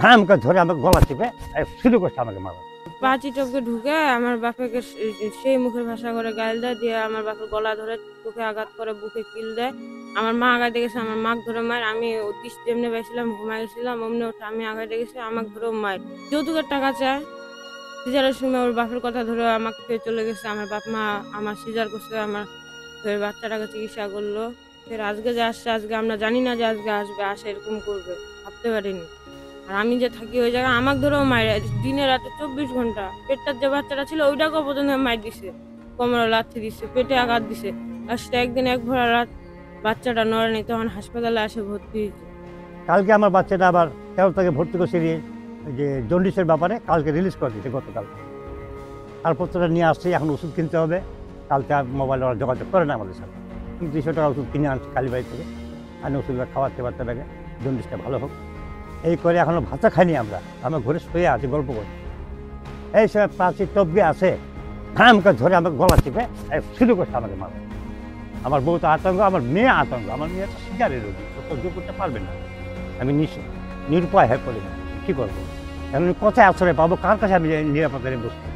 ধাম করে ধরে আমাকে গলা চেপে শুরু করছে আমাকে মারা। পাঁচি টপকে ঢুকে আমার বাপেকে সেই মুখের ভাষা করে গাল দেয়, দিয়ে আমার বাপের গলা ধরে চোখে আঘাত করে, বুকে কিল দেয়। আমার মা আগায় গেছে, আমার মাকে ধরে মায়ের, আমি অতিশ যেমনি বেছিলাম ঘুমাই গেছিলাম অমনি ওঠে আমি আগায় গেছি, আমাকে ধরেও মায়ের। যৌতুকের টাকা চায়, সিজারের সময় ওর বাপের কথা ধরে আমাকে চলে গেছে। আমার বাপ মা আমার সিজার করছে, আমার ফের বাচ্চাটাকে চিকিৎসা করলো। ফের আজকে যে আসছে, আজকে আমরা জানি না যে আজকে আসবে, আসে এরকম করবে ভাবতে পারিনি। আর আমি যে থাকি ওই জায়গায় আমাকে ধরেও মায়ের, দিনে রাতে 24 ঘন্টা। পেটটার যে বাচ্চাটা ছিল ওইটাকেও পর্যন্ত মায়ের দিছে, কোমরে লাথি দিছে, পেটে আঘাত দিছে। লাস্টে একদিন এক ভরা রাত বাচ্চাটা নড়েনি, তখন হাসপাতালে আসে ভর্তি হয়েছে। কালকে আমার বাচ্চাটা আবার 13 থেকে ভর্তি করছে নিয়ে, যে জন্ডিসের ব্যাপারে কালকে রিলিজ করে দিয়েছে গতকাল। তারপরটা নিয়ে আসছে, এখন ওষুধ কিনতে হবে। কালকে আর মোবাইল ওরা যোগাযোগ করে না আমাদের সাথে। 200 টাকা ওষুধ কিনে আনছি কালীবাড়ি থেকে, আমি ওষুধটা খাওয়াতে বাচ্চাটাকে, জন্ডিসটা ভালো হোক এই করে। এখনও ভাতটা খাইনি আমরা, আমার ঘরে শুয়ে আছি গল্প করি। এই সব প্রাচীর টপকে আছে, ধাম করে ধরে আমাকে গলা চেপে শুরু করছে আমাকে মারা। আমার বউ তো আতঙ্ক, আমার মেয়ে আতঙ্ক। আমার মেয়ে তো সিগারের রোগী, তো সহ্য করতে পারবে না। আমি নিরুপায় হয়ে পড়ি না, কী করবো এখন? কোথায় আশ্রয় পাবো, কার কাছে আমি নিরাপদে বসবো?